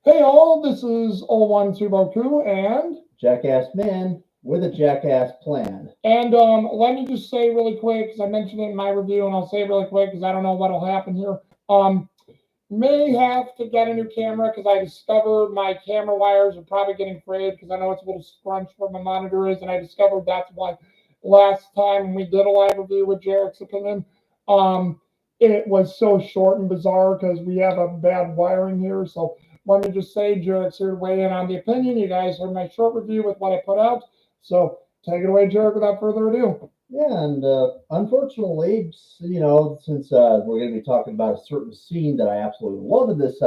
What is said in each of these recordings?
Hey all, this is 01 and Jackass man with a jackass plan. let me just say really quick because I mentioned it in my review, and I'll say it really quick because I don't know what'll happen here. May have to get a new camera because I discovered my camera wires are probably getting frayed because I know it's a little scrunched where my monitor is, and I discovered that's why last time we did a live review with Jherick's opinion, um, it was so short and bizarre because we have a bad wiring here. So let me just say, Jherick's here to weigh in on the opinion. You guys heard my short review with what I put out, so take it away, Jherick, without further ado. Yeah, and unfortunately, since we're going to be talking about a certain scene that I absolutely love in this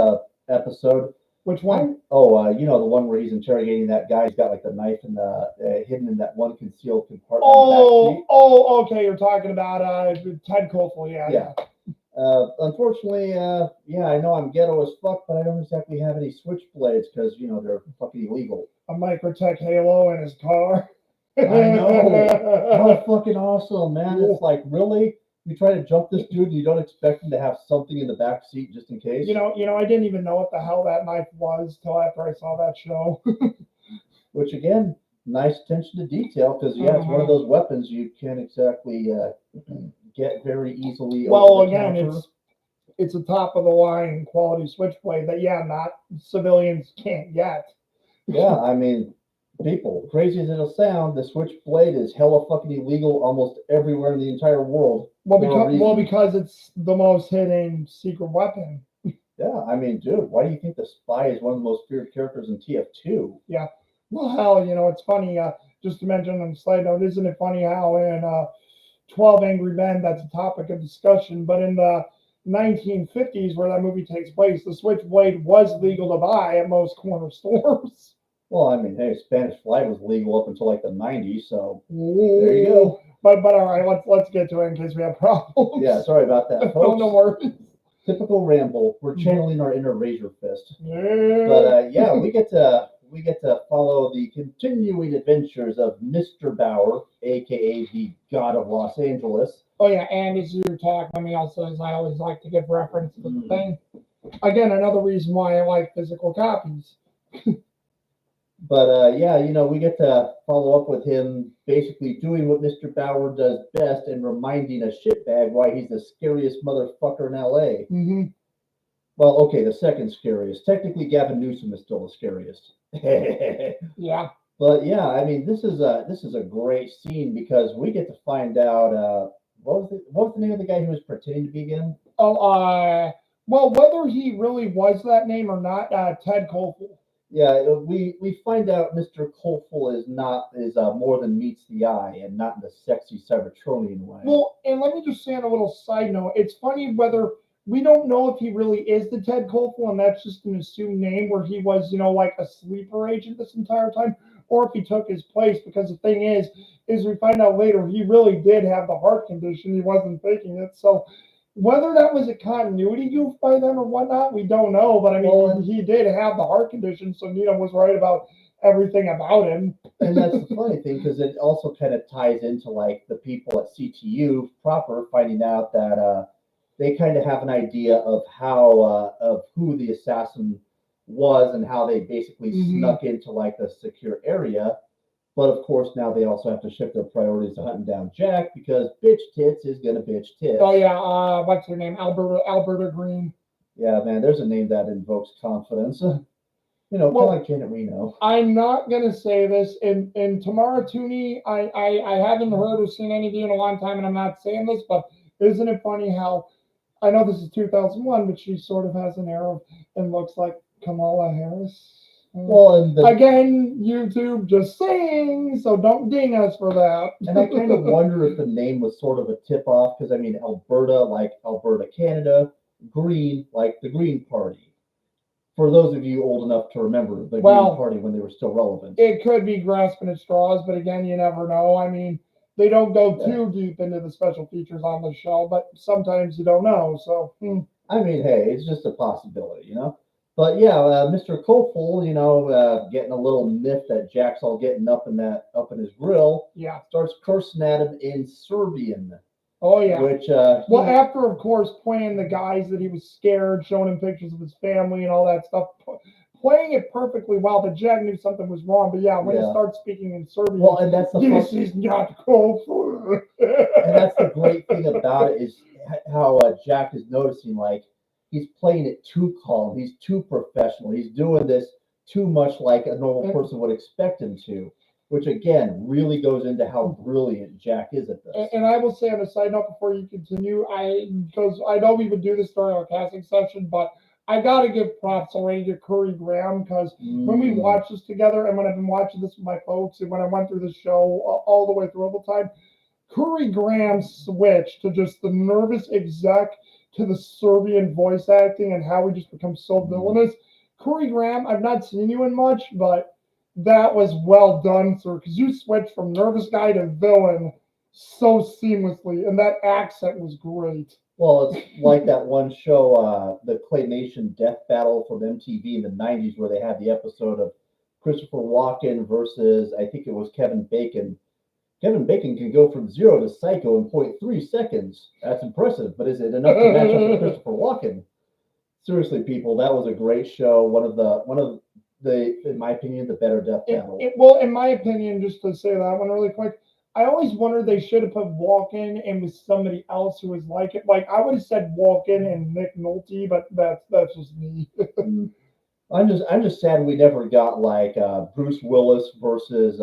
episode, Which one? the one where he's interrogating that guy. He's got like the knife in the hidden in that one concealed compartment in the back seat. Okay. You're talking about Ted Koppel. Yeah, Yeah. Unfortunately, yeah, I know I'm ghetto as fuck, but I don't exactly have any switchblades because they're fucking illegal. A Microtech Halo in his car. I know. How fucking awesome, man! It's like, really, you try to jump this dude, and you don't expect him to have something in the back seat just in case. I didn't even know what the hell that knife was till after I saw that show. Which again, nice attention to detail because yeah, it's one of those weapons you can't exactly get very easily. Well, again, it's a top of the line quality switchblade that not civilians can't get. Yeah, I mean, people, crazy as it'll sound, the switchblade is hella fucking illegal almost everywhere in the entire world. Because it's the most hidden secret weapon. Yeah, I mean, dude, why do you think the spy is one of the most feared characters in TF2? Yeah. Well, hell, it's funny. Just to mention on a side note, isn't it funny how in 12 Angry Men, that's a topic of discussion, but in the 1950s, where that movie takes place, the switchblade was legal to buy at most corner stores. Well, I mean, hey, Spanish Fly was legal up until like the '90s, so there you go. But all right, let's get to it in case we have problems. Yeah, sorry about that, folks. No worries. Typical ramble. We're channeling our inner Razor Fist. Yeah. But yeah, we get to follow the continuing adventures of Mr. Bauer, aka the God of Los Angeles. Oh yeah, and as you talk, let me also, as I always like to give reference to the thing. Again, another reason why I like physical copies. But yeah, we get to follow up with him basically doing what Mr. Bauer does best and reminding a shitbag why he's the scariest motherfucker in LA. Mm-hmm. Well, okay, the second scariest. Technically, Gavin Newsom is still the scariest. Yeah. But yeah, I mean, this is a great scene because we get to find out what was the name of the guy who was pretending to be again? Well, whether he really was that name or not, Ted Koppel. Yeah, we find out Mr. Coleful is more than meets the eye and not in the sexy Cybertronian way. Well, and let me just say on a little side note, it's funny whether we don't know if he really is the Ted Koppel and that's just an assumed name where he was, like a sleeper agent this entire time, or if he took his place. Because the thing is we find out later he really did have the heart condition. He wasn't faking it. So whether that was a continuity goof by them or whatnot, we don't know. But I mean, he did have the heart condition, so Needham was right about everything about him. And that's the funny thing because it also kind of ties into like the people at CTU proper finding out that they kind of have an idea of how of who the assassin was and how they basically snuck into like the secure area. But of course, now they also have to shift their priorities to hunting down Jack because bitch tits is gonna bitch tits. Oh yeah, what's her name? Alberta Green. Yeah, man, there's a name that invokes confidence. Kind of like Janet Reno. I'm not gonna say this. In Tamara Tooney, I haven't heard or seen any of you in a long time, and I'm not saying this, but isn't it funny how I know this is 2001, but she sort of has an air of and looks like Kamala Harris. Well, and again, YouTube just saying, so don't ding us for that. And I kind of wonder if the name was sort of a tip off because I mean, Alberta, like Alberta, Canada, Green, like the Green Party. For those of you old enough to remember the Green Party when they were still relevant, it could be grasping at straws, but again, you never know. I mean, they don't go too deep into the special features on the show, but sometimes you don't know. So, I mean, hey, it's just a possibility, But yeah, Mr. Kofel, getting a little miffed that Jack's all getting up in his grill. Yeah, starts cursing at him in Serbian. Oh yeah. Which after of course playing the guys that he was scared, showing him pictures of his family and all that stuff, playing it perfectly well, but Jack knew something was wrong. But yeah, when he Yeah. starts speaking in Serbian, Well, and that's the this fun, is not called for. and that's the great thing about it is how Jack is noticing like he's playing it too calm, he's too professional, he's doing this too much like a normal person would expect him to, which again really goes into how brilliant Jack is at this. And I will say on a side note before you continue, because I know we would do this during our casting session, but I gotta give props already to Curry Graham because when we watched this together and when I've been watching this with my folks and when I went through the show all the way through all the time, Curry Graham switched to just the nervous exec to the Serbian voice acting and how he just becomes so villainous. Curry Graham, I've not seen you in much, but that was well done, sir, because you switched from nervous guy to villain so seamlessly, and that accent was great. Well, it's like that one show, the Claymation Death Battle from MTV in the 90s, where they had the episode of Christopher Walken versus, I think it was Kevin Bacon. Kevin Bacon can go from 0 to psycho in 0.3 seconds. That's impressive, but is it enough to match up with Christopher Walken? Seriously, people, that was a great show. One of the, in my opinion, the better Death Battle. Well, in my opinion, just to say that one really quick, I always wondered they should have put Walken in with somebody else who was like it. Like I would have said Walken and Nick Nolte, but that's just me. I'm just sad we never got like Bruce Willis versus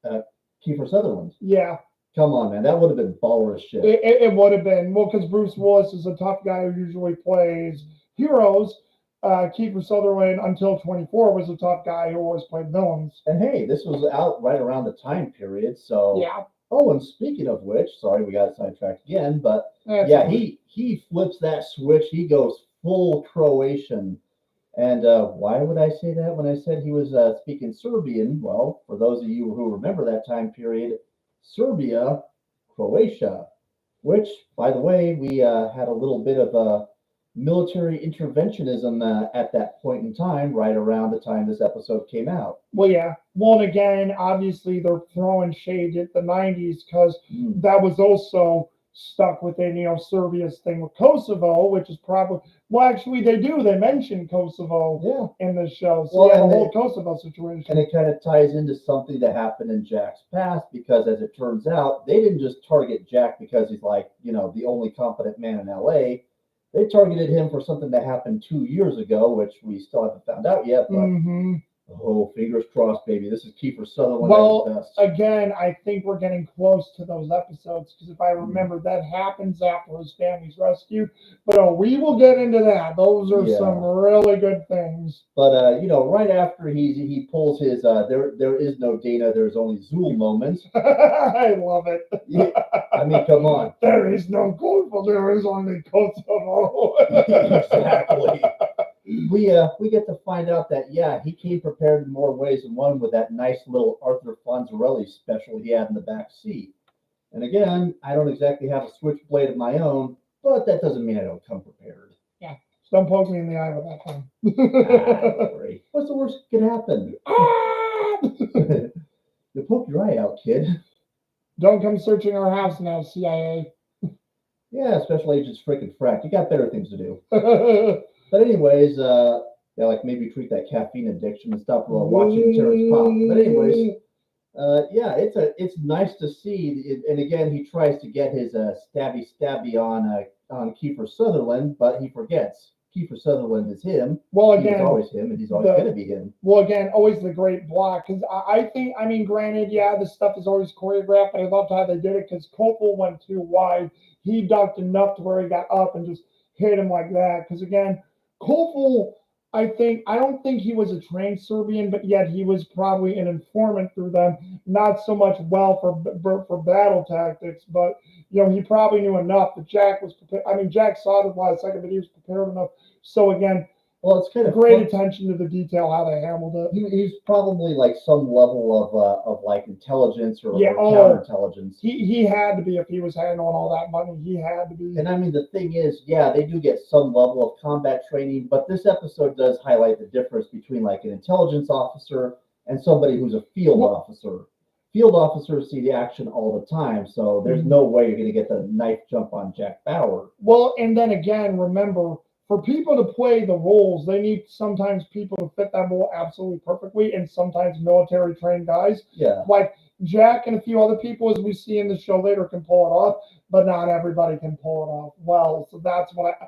Kiefer Sutherland. Yeah. Come on, man, that would have been baller as shit. It would have been. Well, because Bruce Willis is a tough guy who usually plays heroes. Kiefer Sutherland, until 24, was a tough guy who always played villains. And hey, this was out right around the time period, so yeah. Oh, and speaking of which, sorry we got sidetracked again, but yeah, he flips that switch. He goes full Croatian. And why would I say that when I said he was speaking Serbian? Well, for those of you who remember that time period, Serbia, Croatia, which, by the way, we had a little bit of military interventionism at that point in time, right around the time this episode came out. Well, yeah. Well, and again, obviously they're throwing shade at the 90s because that was also stuck within, Serbia's thing with Kosovo, which is probably, well, actually they do. They mention Kosovo in the show. So the whole Kosovo situation. And it kind of ties into something that happened in Jack's past because as it turns out, they didn't just target Jack because he's like, the only competent man in LA. They targeted him for something that happened 2 years ago, which we still haven't found out yet. But oh, fingers crossed, baby. This is Kiefer Sutherland. Well, again, I think we're getting close to those episodes because if I remember, that happens after his family's rescued. But we will get into that. Those are some really good things. But right after he pulls his there is no Dana, there's only Zool moments. I love it. Yeah, I mean, come on. There is no Kosovo. There is only Kosovo. Exactly. We get to find out that he came prepared in more ways than one with that nice little Arthur Fonzarelli special he had in the back seat. And again, I don't exactly have a switchblade of my own, but that doesn't mean I don't come prepared. Yeah, so don't poke me in the eye with that one. Don't worry. What's the worst that could happen? You poke your eye out, kid. Don't come searching our house now, CIA. Yeah, special agents freaking frack. You got better things to do. But anyways, like maybe treat that caffeine addiction and stop watching Terrence Pop. But anyways, it's nice to see. And again, he tries to get his stabby on Kiefer Sutherland, but he forgets Kiefer Sutherland is him. Well, again, he's always him, and he's always going to be him. Well, again, always the great block because I think, granted, this stuff is always choreographed, but I loved how they did it because Copel went too wide. He ducked enough to where he got up and just hit him like that. Because again, Kofel, I don't think he was a trained Serbian, but yet he was probably an informant through them. Not so much for battle tactics, but he probably knew enough that Jack was prepared. Jack saw it last second, but he was prepared enough. So again, well, it's kind of great attention to the detail how they handled it. He's probably like some level of like intelligence or counterintelligence. He had to be if he was handling all that money. He had to be. And the thing is, they do get some level of combat training, but this episode does highlight the difference between like an intelligence officer and somebody who's a field officer. Field officers see the action all the time, so there's no way you're going to get the knife jump on Jack Bauer. Well, and then again, remember, for people to play the roles, they need sometimes people to fit that role absolutely perfectly, and sometimes military trained guys Yeah. like Jack and a few other people, as we see in the show later, can pull it off, but not everybody can pull it off well. So that's what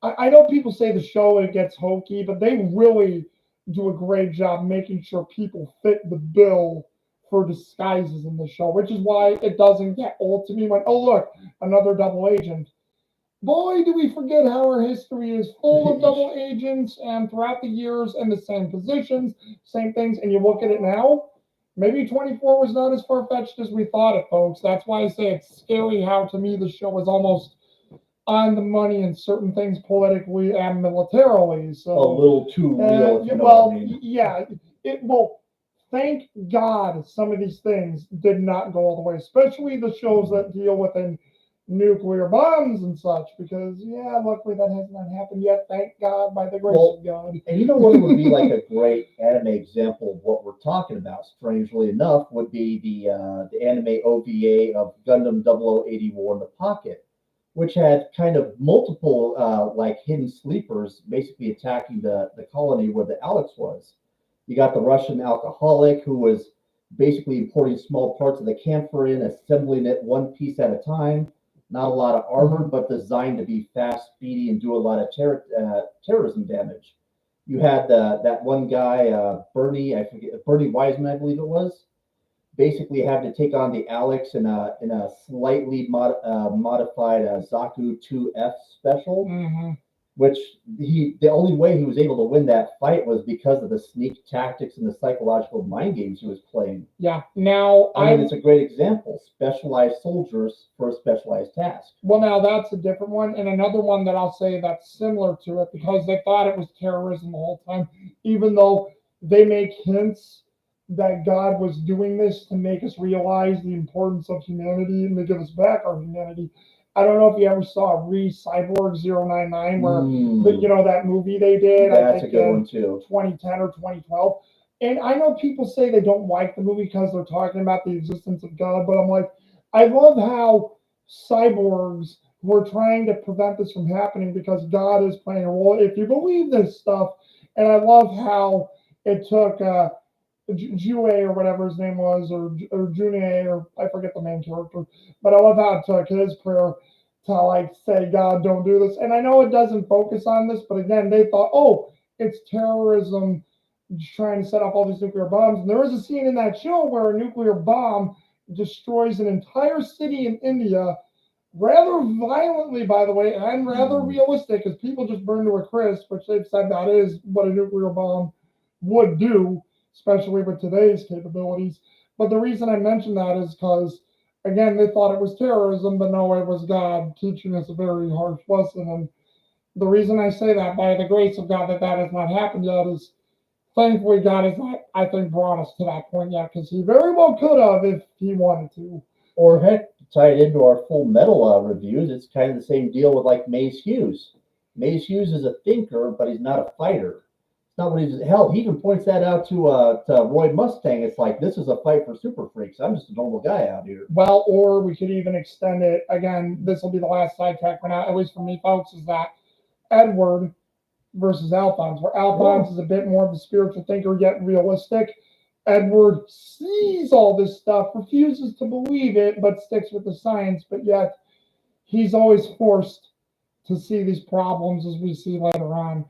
I know people say the show it gets hokey, but they really do a great job making sure people fit the bill for disguises in the show, which is why it doesn't get old to me when, oh, look, another double agent. Boy, do we forget how our history is full of double agents and throughout the years in the same positions, same things. And you look at it now, maybe 24 was not as far fetched as we thought it, folks. That's why I say it's scary how, to me, the show is almost on the money in certain things politically and militarily. So A little too real, if you know well, what I mean. yeah, thank God some of these things did not go all the way, especially the shows that deal with nuclear bombs and such, because yeah, luckily that has not happened yet. Thank God, by the grace of God. And you know what would be like a great anime example of what we're talking about, strangely enough, would be the anime OVA of Gundam 0080 War in the Pocket, which had kind of multiple like hidden sleepers basically attacking the colony where the Alex was. You got the Russian alcoholic who was basically importing small parts of the camphor in, assembling it one piece at a time. Not a lot of armor, but designed to be fast, speedy, and do a lot of terrorism damage. You had that one guy, Bernie, I forget, Bernie Wiseman, I believe it was, basically had to take on the Alex in a slightly modified Zaku 2F special, which the only way he was able to win that fight was because of the sneak tactics and the psychological mind games he was playing. Yeah. Now, I mean, it's a great example. Specialized soldiers for a specialized task. Well, now that's a different one, and another one that I'll say that's similar to it, because they thought it was terrorism the whole time, even though they make hints that God was doing this to make us realize the importance of humanity and to give us back our humanity. I don't know if you ever saw Cyborg 099, where that movie they did. That's I think a good one too. 2010 or 2012. And I know people say they don't like the movie because they're talking about the existence of God, but I'm like, I love how cyborgs were trying to prevent this from happening because God is playing a role, if you believe this stuff. And I love how it took Jue or whatever his name was, or Junie, or I forget the main character, but I love how it took his prayer to like say, God, don't do this. And I know it doesn't focus on this, but again, they thought, oh, it's terrorism trying to set off all these nuclear bombs. And there was a scene in that show where a nuclear bomb destroys an entire city in India, rather violently, by the way, and rather realistic, because people just burn to a crisp, which they've said that is what a nuclear bomb would do, especially with today's capabilities. But the reason I mention that is because, again, they thought it was terrorism, but no, it was God teaching us a very harsh lesson. And the reason I say that, by the grace of God, that has not happened yet, is thankfully God has not, I think, brought us to that point yet, because he very well could have if he wanted to. Or heck, to tie it into our Full Metal reviews, it's kind of the same deal with like Mace Hughes. Mace Hughes is a thinker, but he's not a fighter. It's not what he's. Hell, he even points that out to Roy Mustang. It's like, this is a fight for super freaks. I'm just a normal guy out here. Well, or we could even extend it. Again, this will be the last sidetrack for now, at least for me, folks, is that Edward versus Alphonse, where Alphonse is a bit more of a spiritual thinker, yet realistic. Edward sees all this stuff, refuses to believe it, but sticks with the science, but yet he's always forced to see these problems, as we see later on.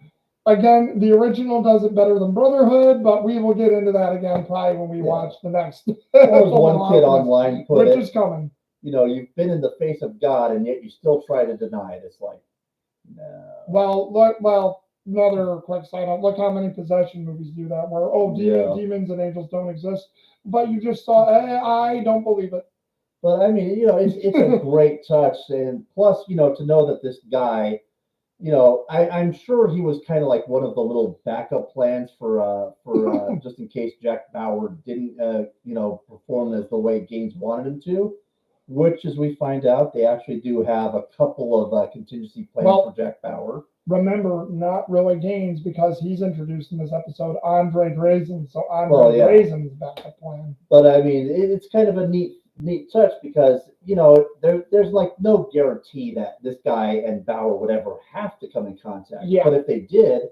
Again, the original does it better than Brotherhood, but we will get into that again probably when we watch the next. Well, one kid online put which is coming. You've been in the face of God, and yet you still try to deny it. It's like, no. Well, another quick side note. Look how many possession movies do that, where demons and angels don't exist, but you just saw. I don't believe it. But I mean, it's a great touch, and plus, to know that this guy, I'm sure he was kind of like one of the little backup plans for just in case Jack Bauer didn't, perform as the way Gaines wanted him to. Which, as we find out, they actually do have a couple of contingency plans for Jack Bauer. Remember, not really Gaines, because he's introduced in this episode Andre Drazen. So Andre Drazen's backup plan. But I mean, it's kind of a neat neat touch because there's like no guarantee that this guy and Bauer would ever have to come in contact. Yeah. But if they did,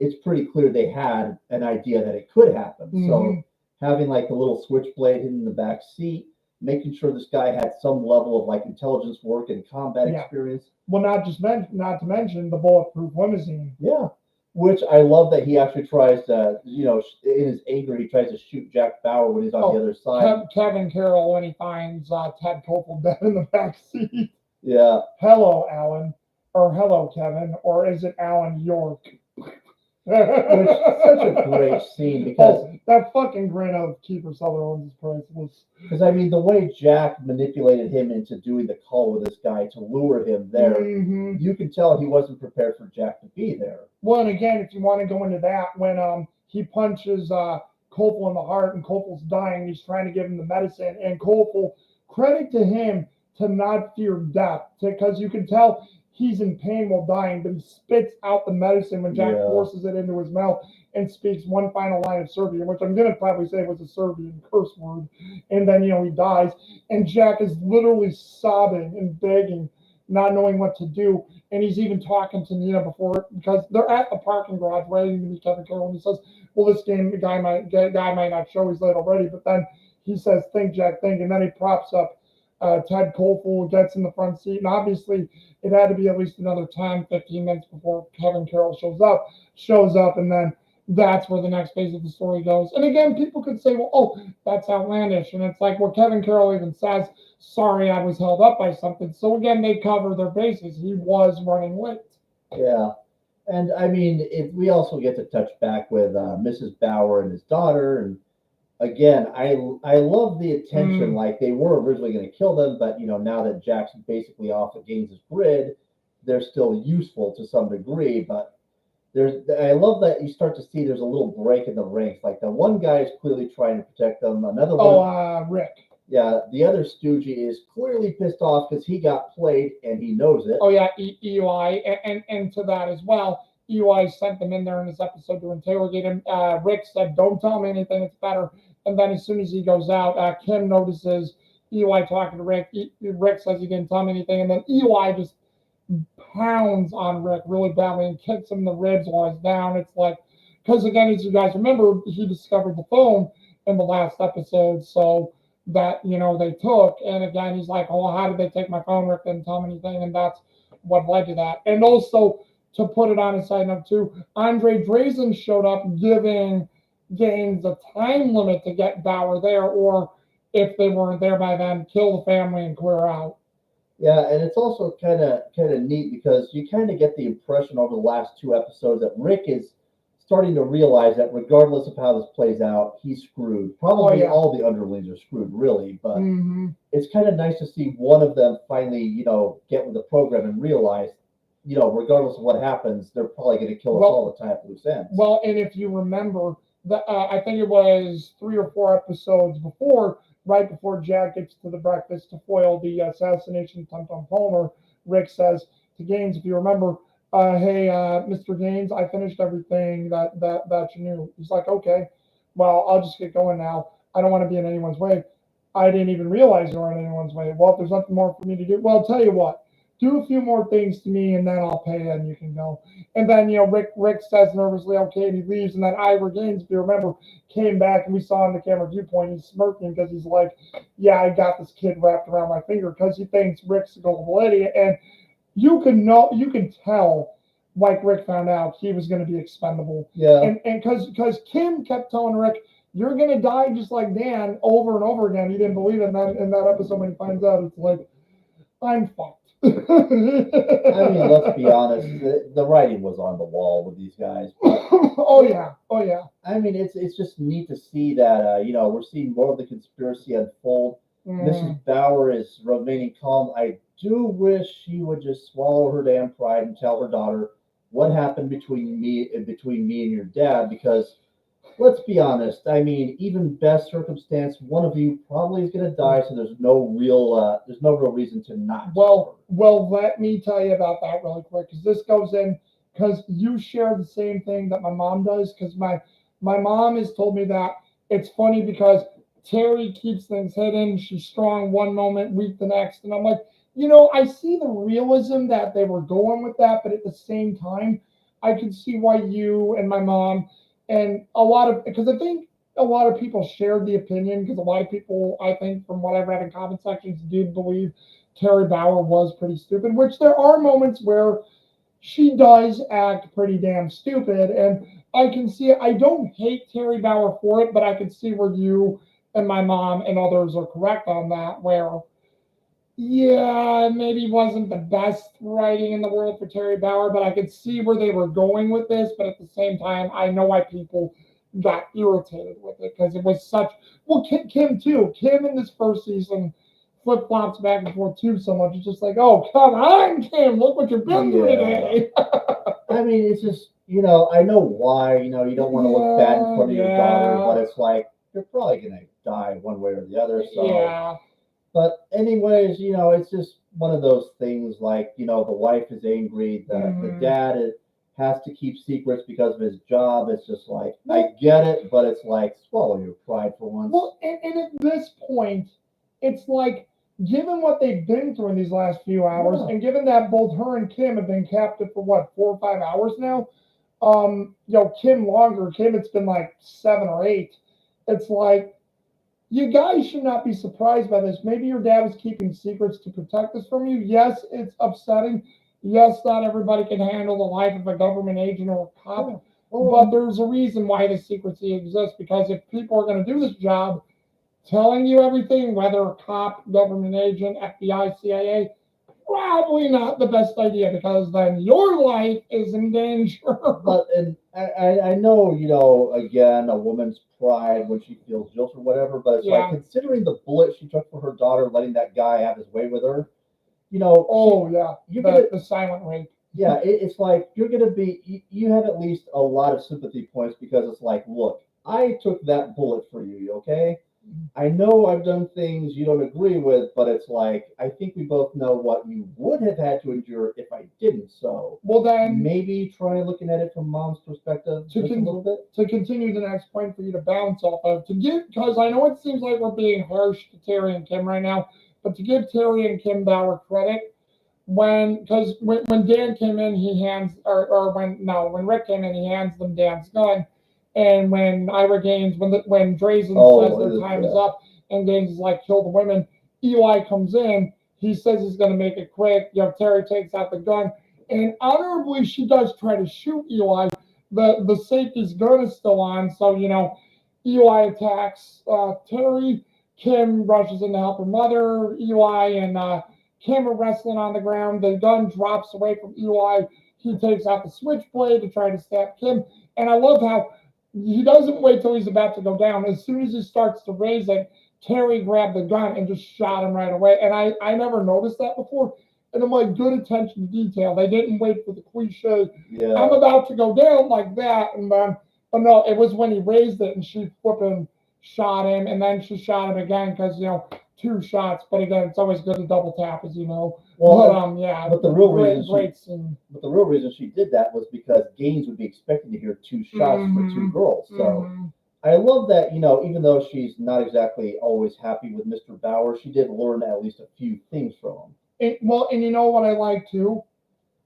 it's pretty clear they had an idea that it could happen. So having like a little switchblade in the back seat, making sure this guy had some level of like intelligence work and combat Yeah. experience. Well, not to mention the bulletproof limousine. Yeah. Which I love that he actually tries to, in his anger, he tries to shoot Jack Bauer when he's on the other side. Kevin Carroll when he finds Ted Koppel dead in the back seat. Yeah. Hello, Alan. Or hello, Kevin. Or is it Alan York? Which such a great scene because that fucking grin of Kiefer Sutherland is priceless. Because I mean, the way Jack manipulated him into doing the call with this guy to lure him there, you can tell he wasn't prepared for Jack to be there. Well, and again, if you want to go into that, when he punches Koppel in the heart and Koppel's dying, he's trying to give him the medicine, and Koppel, credit to him to not fear death, because you can tell he's in pain while dying, but he spits out the medicine when Jack forces it into his mouth and speaks one final line of Serbian, which I'm going to probably say was a Serbian curse word. And then, he dies. And Jack is literally sobbing and begging, not knowing what to do. And he's even talking to Nina before, because they're at the parking garage waiting to meet Kevin Carroll. And he says, well, this guy might not show he's late already. But then he says, think, Jack, think. And then he props up Ted Koppel, gets in the front seat. And obviously, it had to be at least another 10, 15 minutes before Kevin Carroll shows up, and then that's where the next phase of the story goes. And again, people could say, well, that's outlandish. And it's like, well, Kevin Carroll even says, sorry, I was held up by something. So again, they cover their bases. He was running late. Yeah. And I mean, we also get to touch back with Mrs. Bauer and his daughter. And again, I love the attention. Like, they were originally going to kill them, but now that Jackson's basically off of Gaines's grid, they're still useful to some degree. But I love that you start to see there's a little break in the ranks. Like, the one guy is clearly trying to protect them. Another one, Rick. Yeah, the other stoogie is clearly pissed off because he got played and he knows it. Oh yeah, Eli, and to that as well. Eli sent them in there in this episode to interrogate him. Rick said, "Don't tell me anything. It's better." And then as soon as he goes out, Kim notices Eli talking to Rick. Rick says he didn't tell me anything, and then Eli just pounds on Rick really badly and kicks him in the ribs while he's down. It's like, because again, as you guys remember, he discovered the phone in the last episode, so that they took. And again, he's like, "Oh, how did they take my phone? Rick didn't tell me anything," and that's what led to that. And also, to put it on a side note too, Andre Drazen showed up giving Gaines a time limit to get Bauer there, or if they weren't there by then, kill the family and clear out. Yeah, and it's also kind of neat because you kind of get the impression over the last 2 episodes that Rick is starting to realize that regardless of how this plays out, he's screwed. Probably all the underlings are screwed, really. But it's kind of nice to see one of them finally, get with the program and realize, regardless of what happens, they're probably going to kill us all the time at loose ends. Well, and if you remember, I think it was 3 or 4 episodes before, right before Jack gets to the breakfast to foil the assassination attempt on Palmer, Rick says to Gaines, if you remember, "Hey, Mr. Gaines, I finished everything that you knew." He's like, "Okay, well, I'll just get going now. I don't want to be in anyone's way." "I didn't even realize you were in anyone's way." "Well, if there's nothing more for me to do, well, I'll tell you what. Do a few more things to me, and then I'll pay, and you can go." And then, Rick says nervously, "Okay," and he leaves. And then Ira Gaines, if you remember, came back, and we saw on the camera viewpoint, he's smirking because he's like, "Yeah, I got this kid wrapped around my finger," because he thinks Rick's a gullible idiot. And you can tell, like Rick found out, he was going to be expendable. Yeah. And because Kim kept telling Rick, "You're going to die just like Dan," over and over again. He didn't believe it. And then in that episode, when he finds out, it's like, I'm fucked. I mean, let's be honest. The writing was on the wall with these guys. But, oh yeah. I mean, it's just neat to see that we're seeing more of the conspiracy unfold. Mrs. Bauer is remaining calm. I do wish she would just swallow her damn pride and tell her daughter what happened between me and your dad. Because let's be honest. I mean, even best circumstance, one of you probably is going to die. So there's no real reason to not. Well, let me tell you about that really quick, because this goes in, because you share the same thing that my mom does. Because my mom has told me that it's funny because Terry keeps things hidden. She's strong one moment, weak the next. And I'm like, I see the realism that they were going with that, but at the same time, I could see why you and my mom and because I think a lot of people shared the opinion, because a lot of people, I think, from what I've read in comment sections, did believe Terry Bauer was pretty stupid, which there are moments where she does act pretty damn stupid. And I can see it. I don't hate Terry Bauer for it, but I can see where you and my mom and others are correct on that, where, yeah, maybe wasn't the best writing in the world for Terry Bauer, but I could see where they were going with this. But at the same time, I know why people got irritated with it, because it was such. Well, Kim too. Kim in this first season flip flops back and forth too so much. It's just like, oh, come on, Kim, look what you've been through today. I mean, it's just, I know why, you don't want to look bad in front of your daughter, but it's like, you're probably going to die one way or the other. So, yeah. But anyways, it's just one of those things, like, the wife is angry, the dad has to keep secrets because of his job. It's just like, I get it, but it's like, swallow your pride for once. Well, and at this point, it's like, given what they've been through in these last few hours, and given that both her and Kim have been captive for what, 4 or 5 hours now, Kim longer. Kim, it's been like 7 or 8. It's like, you guys should not be surprised by this. Maybe your dad was keeping secrets to protect this from you. Yes, it's upsetting. Yes, not everybody can handle the life of a government agent or a cop, but there's a reason why the secrecy exists, because if people are going to do this job, telling you everything, whether a cop, government agent, FBI, CIA, probably not the best idea, because then your life is in danger. But and I know, again, a woman's pride when she feels guilt or whatever, but it's like, considering the bullet she took for her daughter, letting that guy have his way with her, the silent rape. Yeah, it's like, you're gonna be, you have at least a lot of sympathy points, because it's like, look, I took that bullet for you, okay? I know I've done things you don't agree with, but it's like, I think we both know what you would have had to endure if I didn't. So, well, then maybe try looking at it from mom's perspective just a little bit. To continue the next point for you to bounce off of, because I know it seems like we're being harsh to Terry and Kim right now, but to give Terry and Kim Bauer credit, when Dan came in, when Rick came in, he hands them Dan's gun. And when Ira Gaines, when Drazen says their time is up, and Gaines is like, kill the women, Eli comes in. He says he's going to make it quick. Terry takes out the gun, and honorably, she does try to shoot Eli. The safety's gun is still on, so Eli attacks Terry. Kim rushes in to help her mother. Eli and Kim are wrestling on the ground. The gun drops away from Eli. He takes out the switchblade to try to stab Kim, and I love how he doesn't wait till he's about to go down. As soon as he starts to raise it, Terry grabbed the gun and just shot him right away. And I never noticed that before. And I'm like, good attention to detail. They didn't wait for the cliche, I'm about to go down like that. And then, but no, it was when he raised it and she flipping shot him. And then she shot him again because, 2 shots. But again, it's always good to double tap, as you know. Well, but but the real reason she did that was because Gaines would be expecting to hear 2 shots for 2 girls. So I love that, even though she's not exactly always happy with Mr. Bauer, she did learn at least a few things from him. And you know what I like too?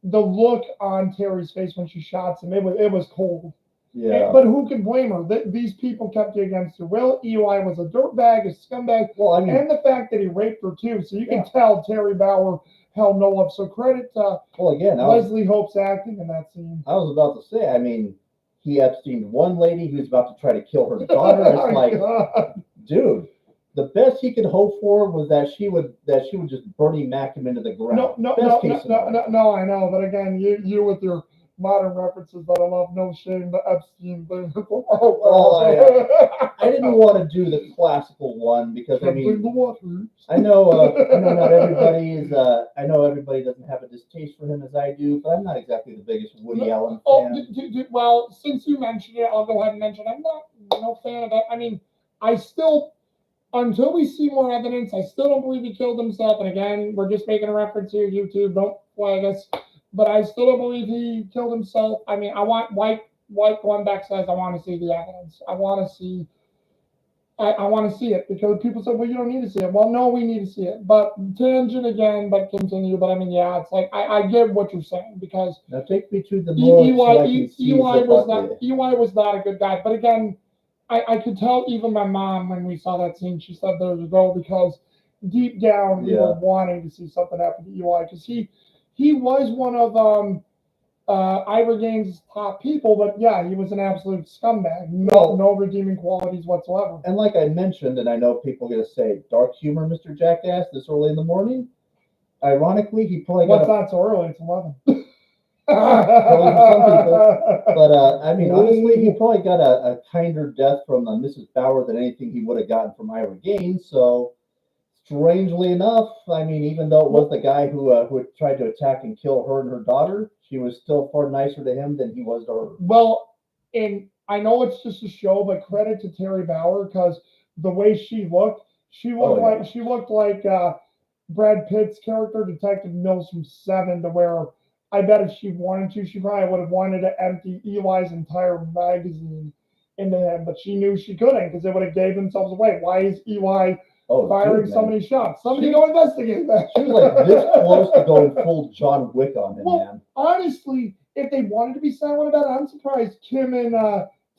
The look on Terry's face when she shots him, it was cold. Yeah. But who can blame her? These people kept you against her will. Eli was a dirtbag, a scumbag. Well, I mean, and the fact that he raped her too. So you can tell Terry Bauer held no love. So credit to Leslie Hope's acting in that scene. I was about to say, I mean, he Epsteined one lady who's about to try to kill her daughter. It's like, dude, the best he could hope for was that she would just Bernie Mac him into the ground. No, I know. But again, you with your modern references that I love, no shame, the Epstein thing. I didn't want to do the classical one because I mean, I know not everybody is. I know everybody doesn't have a distaste for him as I do, but I'm not exactly the biggest Woody Allen fan. Well, since you mentioned it, I'll go ahead and mention I'm not no fan of that. I mean, I still, until we see more evidence, I still don't believe he killed himself. And again, we're just making a reference here. YouTube, don't flag us. But I still don't believe he killed himself. I mean, I want, like Glenn Beck says, I want to see the evidence. I want to see I want to see it because people say, well, you don't need to see it. Well, no, we need to see it. But tangent again, but continue. But I mean, yeah, it's like I get what you're saying because Now take me to the north so I can see Eli the was not bucket. Eli was not a good guy. But again, I could tell even my mom when we saw that scene, she said there to go because deep down we were Yeah. wanting to see something happen to Eli because he was one of Ivor Gaines' top people, but yeah, he was an absolute scumbag. No redeeming qualities whatsoever. And like I mentioned, and I know people are gonna say, dark humor, Mr. Jackass, this early in the morning. Ironically, he probably got What's not so early? It's 11. Probably for some people. But I mean, honestly, he probably got a kinder death from Mrs. Bauer than anything he would have gotten from Ira Gaines. So, strangely enough, I mean, even though it was the guy who had tried to attack and kill her and her daughter, she was still far nicer to him than he was to her. Well, and I know it's just a show, but credit to Terry Bauer because the way she looked like she looked like Brad Pitt's character, Detective Mills from Seven, to where I bet if she wanted to, she probably would have wanted to empty Eli's entire magazine into him, but she knew she couldn't because they would have gave themselves away. Why is Eli firing so many shots? Somebody go investigate that. She was like this close to going full John Wick on him, man. Honestly, if they wanted to be silent about it, I'm surprised Kim and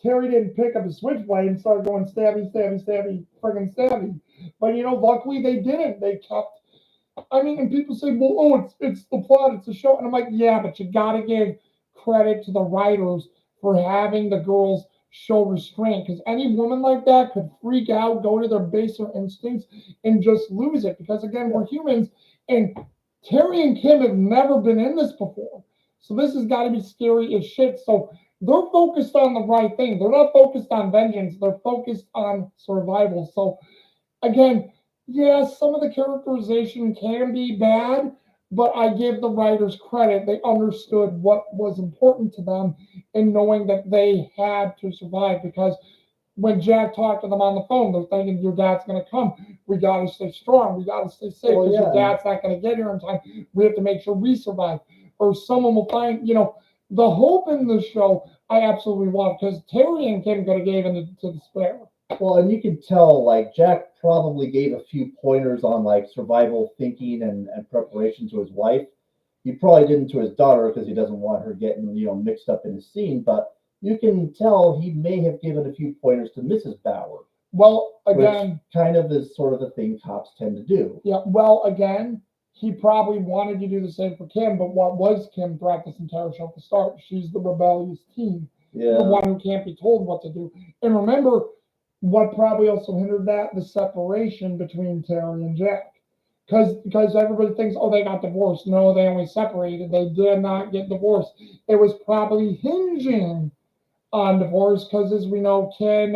Terry didn't pick up a switchblade and start going stabby, stabby, stabby, friggin' stabby. But luckily they didn't. They kept. I mean, and people say, well, oh, it's the plot, it's the show. And I'm like, yeah, but you got to give credit to the writers for having the girls show restraint. Because any woman like that could freak out, go to their baser instincts, and just lose it. Because again, we're humans. And Terry and Kim have never been in this before. So this has got to be scary as shit. So they're focused on the right thing. They're not focused on vengeance. They're focused on survival. So again, yes, some of the characterization can be bad, but I give the writers credit. They understood what was important to them in knowing that they had to survive because when Jack talked to them on the phone, they're thinking your dad's going to come. We got to stay strong. We got to stay safe because your dad's not going to get here in time. We have to make sure we survive. Or someone will find, the hope in the show I absolutely love because Terry and Kim could have given to despair. Well, and you can tell, like, Jack probably gave a few pointers on, like, survival thinking and preparation to his wife. He probably didn't to his daughter because he doesn't want her getting, mixed up in the scene. But you can tell he may have given a few pointers to Mrs. Bauer. Well, again, which kind of is sort of the thing cops tend to do. Yeah, well, again, he probably wanted to do the same for Kim, but what was Kim throughout this entire show to start? She's the rebellious teen, the one who can't be told what to do. And remember, what probably also hindered that? The separation between Terry and Jack. Because everybody thinks, oh, they got divorced. No, they only separated. They did not get divorced. It was probably hinging on divorce because, as we know, Terry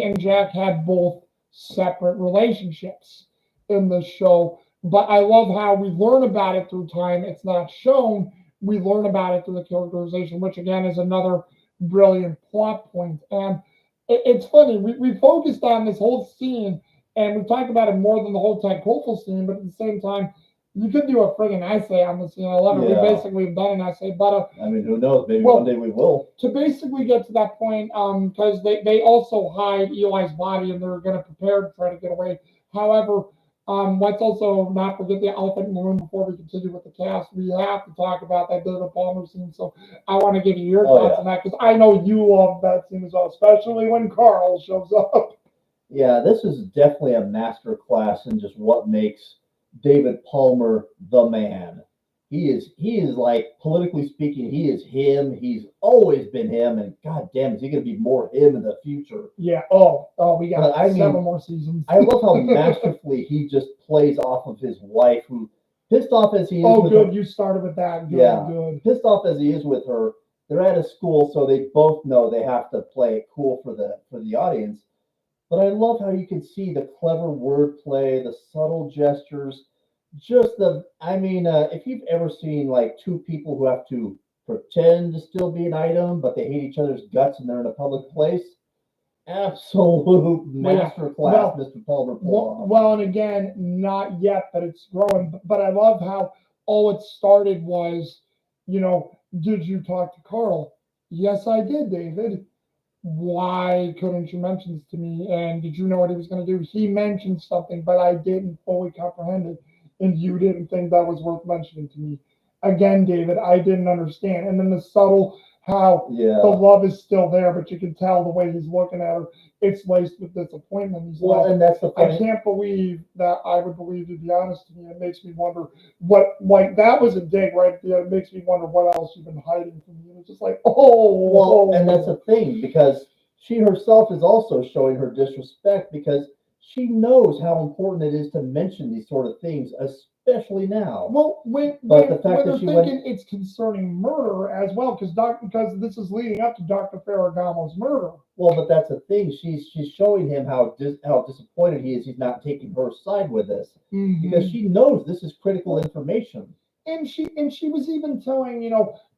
and Jack had both separate relationships in the show. But I love how we learn about it through time. It's not shown. We learn about it through the characterization, which again is another brilliant plot point. And it's funny, we focused on this whole scene and we talked about it more than the whole Ted Koppel scene, but at the same time, you could do a friggin' essay on the scene. I love it. We basically have done an essay, but I mean, who knows? Maybe one day we will. To basically get to that point, because they also hide Eli's body and they're going to prepare to try to get away. However, let's also not forget the elephant in the room before we continue with the cast. We have to talk about that David Palmer scene. So I want to give you your thoughts on that because I know you love that scene as well, especially when Carl shows up. Yeah, this is definitely a master class in just what makes David Palmer the man. He is like, politically speaking, he is him. He's always been him, and god damn, is he gonna be more him in the future? Yeah. We got several more seasons. I love how masterfully he just plays off of his wife, who, pissed off as he is. Oh, good. You started with that. Good, yeah, good. Pissed off as he is with her, they're at a school, so they both know they have to play it cool for the audience. But I love how you can see the clever wordplay, the subtle gestures, if you've ever seen like two people who have to pretend to still be an item, but they hate each other's puts and they're in a public place, absolute masterclass, Mr. Palmer pulled off. Well, and again, not yet, but it's growing. But I love how all it started was, did you talk to Carl? Yes, I did, David. why couldn't you mention this to me? And did you know what he was going to do? He mentioned something, but I didn't fully comprehend it. And you didn't think that was worth mentioning to me. Again, David, I didn't understand. And then the subtle how the Yeah. love is still there, but you can tell the way he's looking at her, it's laced with disappointment. He's Well, like, and that's the I funny. can't believe that I would believe you, to be honest to me. It makes me wonder what, like, that was a dig right there. It makes me wonder what else you've been hiding from me. And it's just like, Well, and that's the thing because she herself is also showing her disrespect because she knows how important it is to mention these sort of things, especially now. well, when But the when, fact when that they're she thinking went, it's concerning murder as well, because this is leading up to Dr. Ferragamo's murder. well, but that's the thing. She's showing him how disappointed he is. He's not taking her side with this because Mhm. she knows this is critical information. And she was even telling,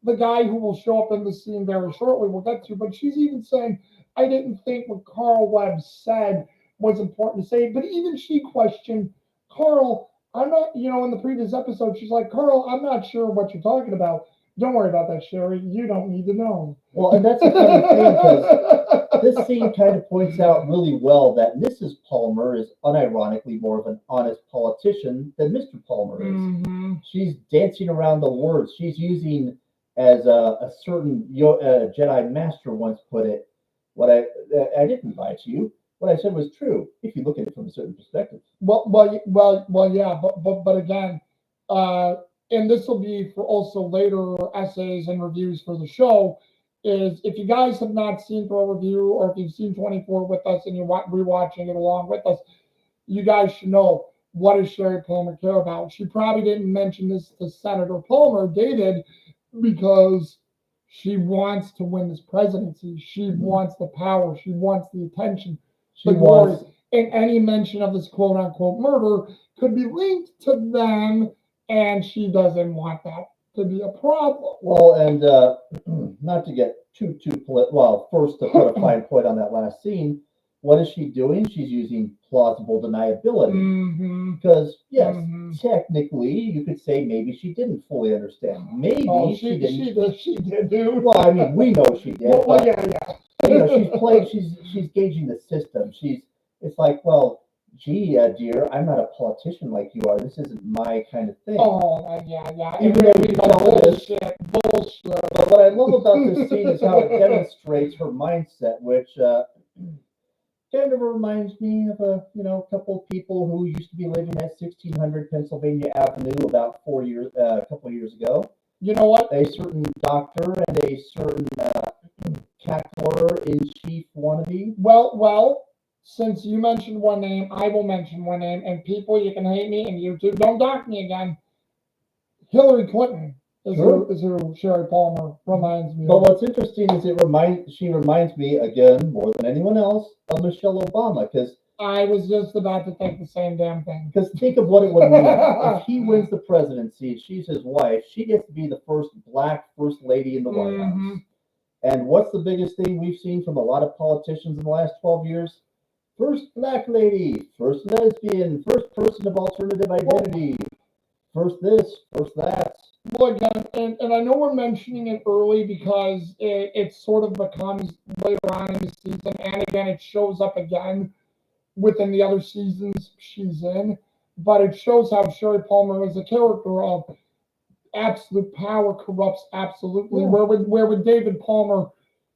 the guy who will show up in the scene very shortly, we'll get to, but she's even saying, I didn't think what Carl Webb said was important to say. But even she questioned Carl. I'm not, in the previous episode, she's like, Carl, I'm not sure what you're talking about. Don't worry about that, Sherry. You don't need to know. Well, and that's a funny thing because this scene kind of points out really well that Mrs. Palmer is unironically more of an honest politician than Mr. Palmer is. Mm-hmm. She's dancing around the words. She's using, as a certain Jedi master once put it, what I didn't lie to you. What I said was true if you look at it from a certain perspective. Well, yeah, but again, uh, and this will be for also later essays and reviews for the show. Is if you guys have not seen Throw Review, or if you've seen 24 with us and you're rewatching it along with us, you guys should know, what does Sherry Palmer care about? She probably didn't mention this to Senator Palmer, David, because she wants to win this presidency. She wants the power. She wants the attention, She the glory. wants, And any mention of this quote unquote murder could be linked to them, and she doesn't want that to be a problem. well, and not to get too well, first to put a fine point on that last scene, what is she doing? She's using plausible deniability. Mm-hmm. Because yes, Mm-hmm. technically you could say maybe she didn't fully understand. Maybe Oh, she didn't. She did, dude. Well, I mean, we know she did, Well, but yeah. she's playing. She's gauging the system. It's like, well, gee, dear, I'm not a politician like you are. This isn't my kind of thing. Oh, yeah. Even though you can tell it is. Bullshit. But what I love about this scene is how it demonstrates her mindset, which kind of reminds me of a couple of people who used to be living at 1600 Pennsylvania Avenue about a couple of years ago. You know what? A certain doctor and a certain cackler in chief wannabe. Well, since you mentioned one name, I will mention one name. And people, you can hate me, and you too, don't dock me again. Hillary Clinton is who Sherry Palmer reminds me But of. what's interesting is she reminds me again more than anyone else of Michelle Obama because I was just about to think the same damn thing. Because think of what it would mean if he wins the presidency. She's his wife. She gets to be the first black first lady in the White House. And what's the biggest thing we've seen from a lot of politicians in the last 12 years? First black lady, first lesbian, first person of alternative identity, first this, first that. Well, again, and I know we're mentioning it early because it sort of becomes later on in the season, and again, it shows up again within the other seasons she's in. But it shows how Sherry Palmer is a character of absolute power corrupts absolutely. Yeah. Where with David Palmer,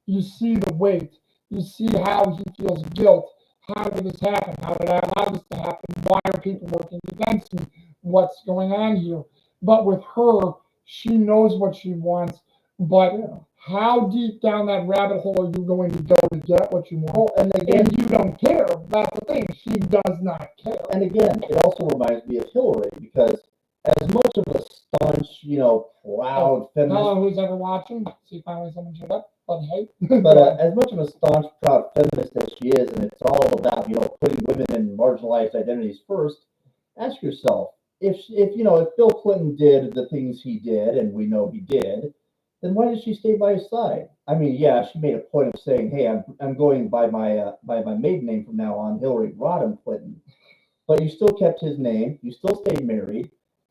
you see the weight, you see how he feels guilt. How did this happen? How did I allow this to happen? Why are people working against me? What's going on here? But with her, she knows what she wants. But how deep down that rabbit hole are you going to go to get what you want? Oh, and again, you don't care. That's the thing. She does not care. And again, it also reminds me of Hillary because as much of a staunch, proud feminist. Hello, who's ever watching? See, finally someone showed up. But hey. But as much of a staunch, proud feminist as she is, and it's all about putting women and marginalized identities first. Ask yourself if Bill Clinton did the things he did, and we know he did, then why did she stay by his side? I mean, yeah, she made a point of saying, "Hey, I'm going by my maiden name from now on, Hillary Rodham Clinton." But you still kept his name. You still stayed married.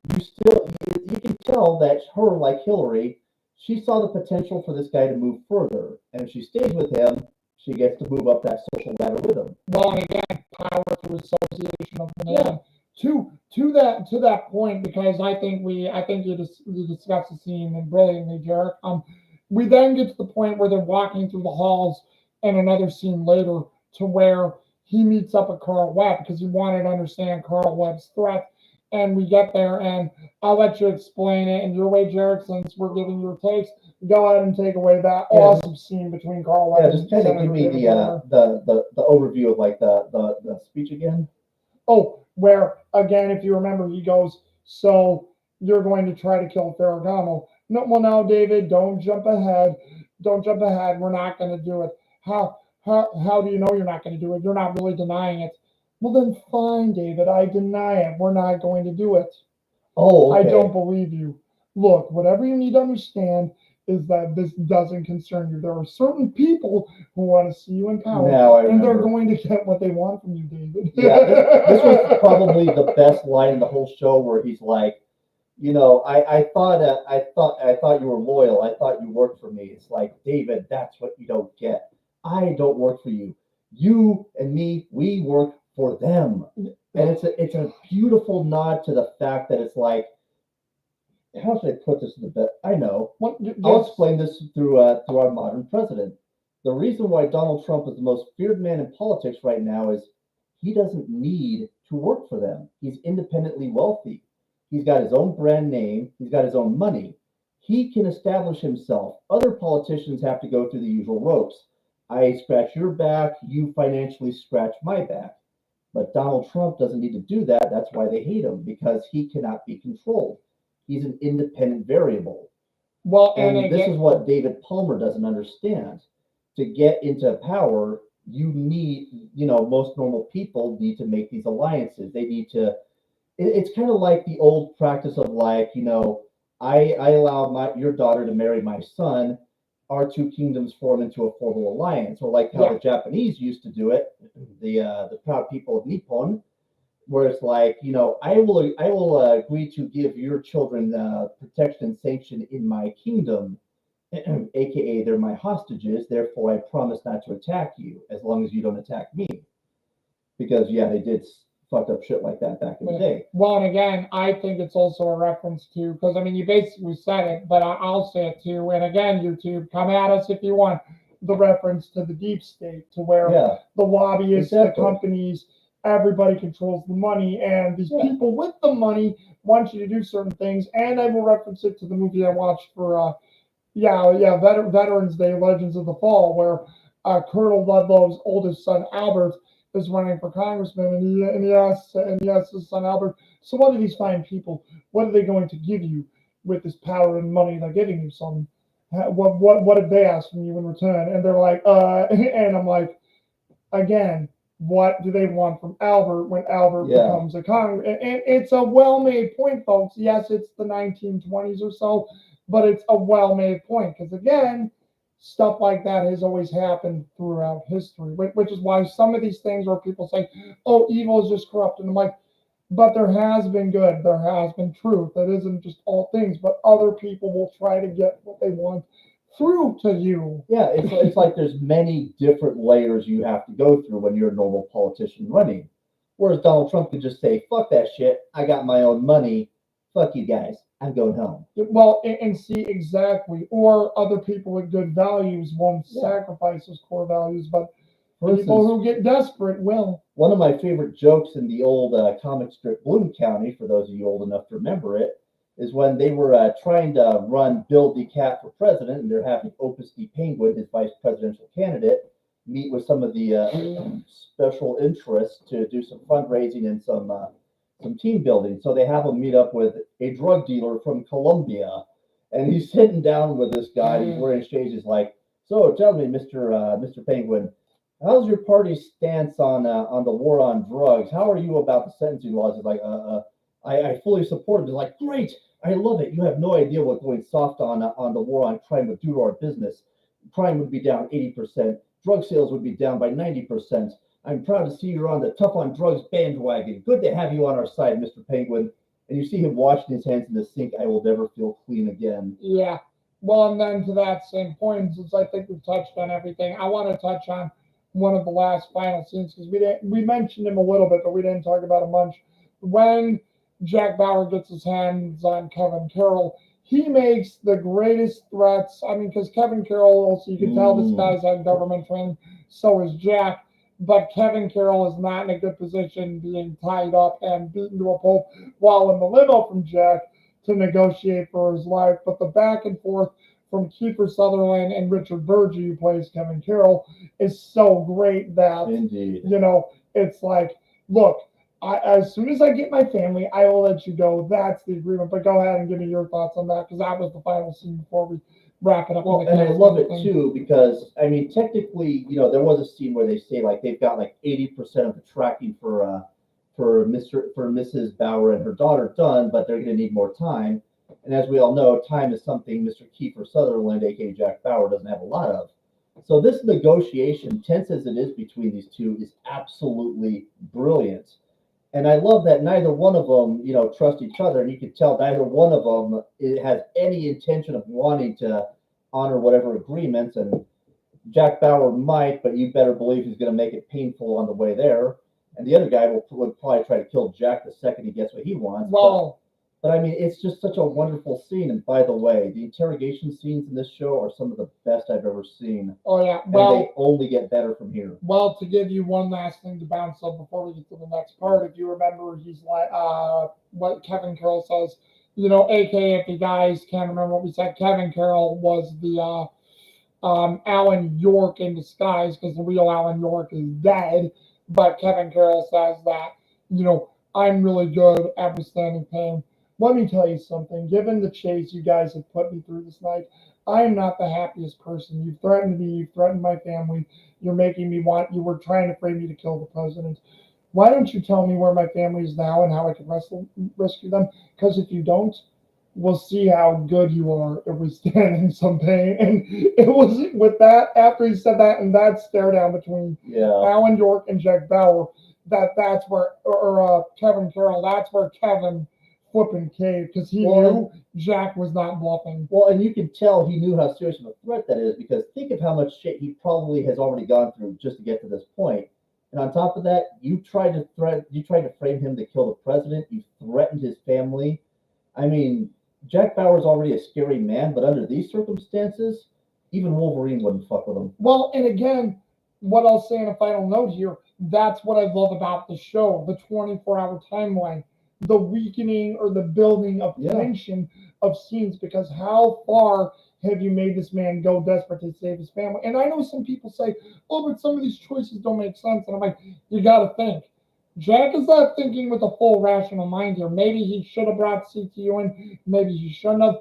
You can tell that her, like Hillary, she saw the potential for this guy to move further, and if she stays with him, she gets to move up that social ladder with him. Well, and again, power through association of the man. To that point, because I think you discussed the scene and brilliantly, Jherick. We then get to the point where they're walking through the halls, and another scene later to where he meets up with Carl Webb because he wanted to understand Carl Webb's threat. And we get there, and I'll let you explain it in your way, Jherick, since we're giving your takes. Go ahead and take away that awesome scene between Carl Webb. Yeah, just kind of give me the overview of like the speech again. Oh, where again, if you remember, he goes, "So you're going to try to kill Ferragamo?" No, well, now, David, don't jump ahead. Don't jump ahead. We're not going to do it. How do you know you're not going to do it? You're not really denying it. Well, then fine, David. I deny it. We're not going to do it. Oh, okay. I don't believe you. Look, whatever you need to understand is that this doesn't concern you. There are certain people who want to see you in power, and they're going to get what they want from you, David. Yeah, this was probably the best line in the whole show, where he's like, you know, I thought you were loyal. I thought you worked for me. It's like, David, that's what you don't get. I don't work for you. You and me, we work for them. And it's a beautiful nod to the fact that it's like, how should I put this in the best? I know. I'll explain this through our modern president. The reason why Donald Trump is the most feared man in politics right now is he doesn't need to work for them. He's independently wealthy. He's got his own brand name. He's got his own money. He can establish himself. Other politicians have to go through the usual ropes. I scratch your back, you financially scratch my back. But Donald Trump doesn't need to do that. That's why they hate him, because he cannot be controlled. He's an independent variable. Well, and this is what David Palmer doesn't understand. To get into power, you need, most normal people need to make these alliances. They need to, it's kind of like the old practice of like, I allow your daughter to marry my son. Our two kingdoms form into a formal alliance, or like how the Japanese used to do it, the proud people of Nippon, where it's like, I will agree to give your children protection and sanction in my kingdom, aka they're my hostages. Therefore, I promise not to attack you as long as you don't attack me. Because they did fucked up shit like that back in the day. Well, and again, I think it's also a reference to, because you basically said it, but I'll say it too. And again, YouTube, come at us if you want. The reference to the deep state, to where the lobbyists, the companies, everybody controls the money, and these people with the money want you to do certain things. And I will reference it to the movie I watched for, Veterans Day, Legends of the Fall, where Colonel Ludlow's oldest son, Albert, is running for congressman, and he asks his son Albert, so what are these fine people? What are they going to give you with this power and money they're giving you, son? What did they ask from you in return? And they're like, and I'm like, again, what do they want from Albert when Albert becomes a congressman? And it's a well-made point, folks. Yes, it's the 1920s or so, but it's a well-made point, because again, stuff like that has always happened throughout history, which is why some of these things where people say, oh, evil is just corrupt. And I'm like, but there has been good. There has been truth. That isn't just all things, but other people will try to get what they want through to you. Yeah, it's like there's many different layers you have to go through when you're a normal politician running. Whereas Donald Trump could just say, fuck that shit. I got my own money. Fuck you guys. I'm going home. Well, and see, exactly. Or other people with good values won't sacrifice those core values, but people who get desperate will. One of my favorite jokes in the old comic strip Bloom County, for those of you old enough to remember it, is when they were trying to run Bill DeCat for president, and they're having Opus D Penguin, his vice presidential candidate, meet with some of the special interests to do some fundraising and some team building. So they have him meet up with a drug dealer from Colombia, and he's sitting down with this guy. He's wearing shades. He's like, so tell me, Mr. Penguin, how's your party's stance on the war on drugs? How are you about the sentencing laws? He's like, I fully support it. He's like, great, I love it. You have no idea what going soft on the war on crime would do to our business. Crime would be down 80%. Drug sales would be down by 90%. I'm proud to see you're on the tough on drugs bandwagon. Good to have you on our side, Mr. Penguin. And you see him washing his hands in the sink. I will never feel clean again. Yeah. Well, and then to that same point, since I think we've touched on everything, I want to touch on one of the last final scenes because we mentioned him a little bit, but we didn't talk about him much. When Jack Bauer gets his hands on Kevin Carroll, he makes the greatest threats. I mean, because Kevin Carroll, also you can tell this guy's had government training, so is Jack. But Kevin Carroll is not in a good position being tied up and beaten to a pulp while in the limo from Jack to negotiate for his life. But the back and forth from Kiefer Sutherland and Richard Burgi, who plays Kevin Carroll, is so great that Indeed. it's like, look, as soon as I get my family, I will let you go. That's the agreement. But go ahead and give me your thoughts on that because that was the final scene before we wrap it up. Well, and I love it too because I mean, technically, there was a scene where they say like they've got like 80% of the tracking for Mrs. Bauer and her daughter done, but they're going to need more time. And as we all know, time is something Mr. Kiefer Sutherland, aka Jack Bauer, doesn't have a lot of. So this negotiation, tense as it is between these two, is absolutely brilliant. And I love that neither one of them, trust each other, and you can tell neither one of them has any intention of wanting to honor whatever agreements. And Jack Bauer might, but you better believe he's going to make it painful on the way there. And the other guy would probably try to kill Jack the second he gets what he wants. Well, but I mean, it's just such a wonderful scene. And by the way, the interrogation scenes in this show are some of the best I've ever seen. Oh yeah, and they only get better from here. Well, to give you one last thing to bounce up before we get to the next part, if you remember, he's like, what Kevin Carroll says, AKA if you guys can't remember what we said, Kevin Carroll was the Alan York in disguise because the real Alan York is dead. But Kevin Carroll says that, I'm really good at withstanding pain. Let me tell you something. Given the chase you guys have put me through this night, I am not the happiest person. You've threatened me. You've threatened my family. You're making me you were trying to frame me to kill the president. Why don't you tell me where my family is now and how I can rescue them? Because if you don't, we'll see how good you are at withstanding some pain. And it was with that, after he said that, and that stare down between Alan York and Jack Bauer, that's where, or Kevin Carroll, that's where Kevin flipping cave because he knew Jack was not bluffing. Well, and you can tell he knew how serious of a threat that is because think of how much shit he probably has already gone through just to get to this point. And on top of that, you tried to frame him to kill the president. You threatened his family. I mean, Jack Bauer's already a scary man, but under these circumstances, even Wolverine wouldn't fuck with him. Well, and again, what I'll say in a final note here, that's what I love about the show, the 24-hour timeline. The weakening or the building of tension of scenes because how far have you made this man go desperate to save his family? And I know some people say, oh, but some of these choices don't make sense. And I'm like, you got to think. Jack is not thinking with a full rational mind here. Maybe he should have brought CTU in. Maybe he shouldn't have.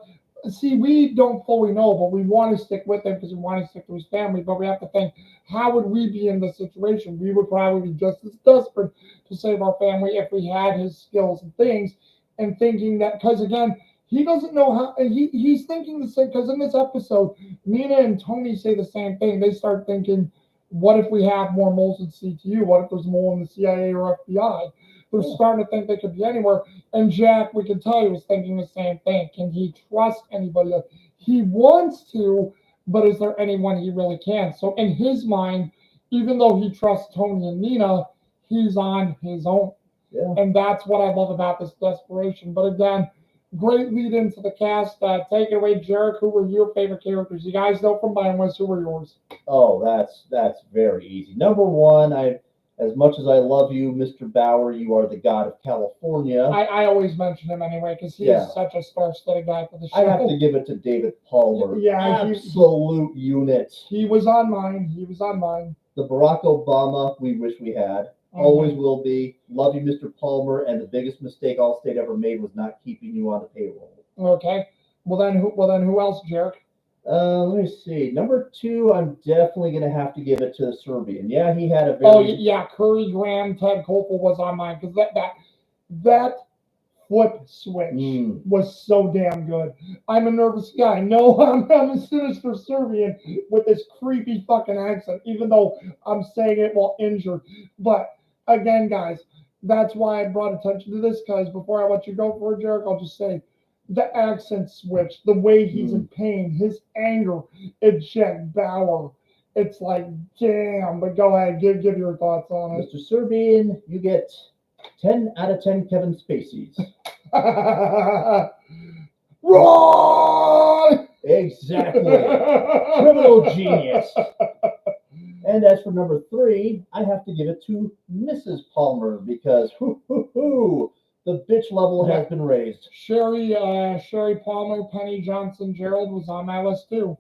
See, we don't fully know, but we want to stick with him because we want to stick to his family. But we have to think, how would we be in this situation? We would probably be just as desperate to save our family if we had his skills and things. And thinking that, because again, he doesn't know how, he's thinking the same, because in this episode, Nina and Tony say the same thing. They start thinking, what if we have more moles in CTU? What if there's more in the CIA or FBI? They're starting to think they could be anywhere. And Jack, we can tell he was thinking the same thing. Can he trust anybody? He wants to, but is there anyone he really can? So in his mind, even though he trusts Tony and Nina, he's on his own. Yeah. And that's what I love about this desperation. But again, great lead into the cast. Take it away, Jherick. Who were your favorite characters? You guys know from mine was. Who were yours? Oh, that's very easy. Number one, as much as I love you, Mr. Bauer, you are the god of California. I always mention him anyway because he is such a star-studded guy for the show. I have to give it to David Palmer. Yeah, absolute unit. He was on mine. The Barack Obama we wish we had. Always will be. Love you, Mr. Palmer. And the biggest mistake Allstate ever made was not keeping you on the payroll. Okay. Well then, who else, Jherick? Let me see. Number two, I'm definitely going to have to give it to the Serbian. Yeah, he had a very... Oh, yeah, Curry Graham, Ted Koppel was on mine because that flip switch was so damn good. I'm a nervous guy. No, I'm a sinister Serbian with this creepy fucking accent, even though I'm saying it while injured. But again, guys, that's why I brought attention to this, because before I let you go for it, Jherick, I'll just say, the accent switch, the way he's in pain, his anger at Jack Bauer. It's like, damn. But go ahead, give your thoughts on it. Mr. Serbian, you get 10 out of 10 Kevin Spaceys. Run! Exactly. Criminal genius. And as for number 3, I have to give it to Mrs. Palmer because the bitch level has been raised. Sherry Palmer, Penny Johnson, Gerald was on my list too.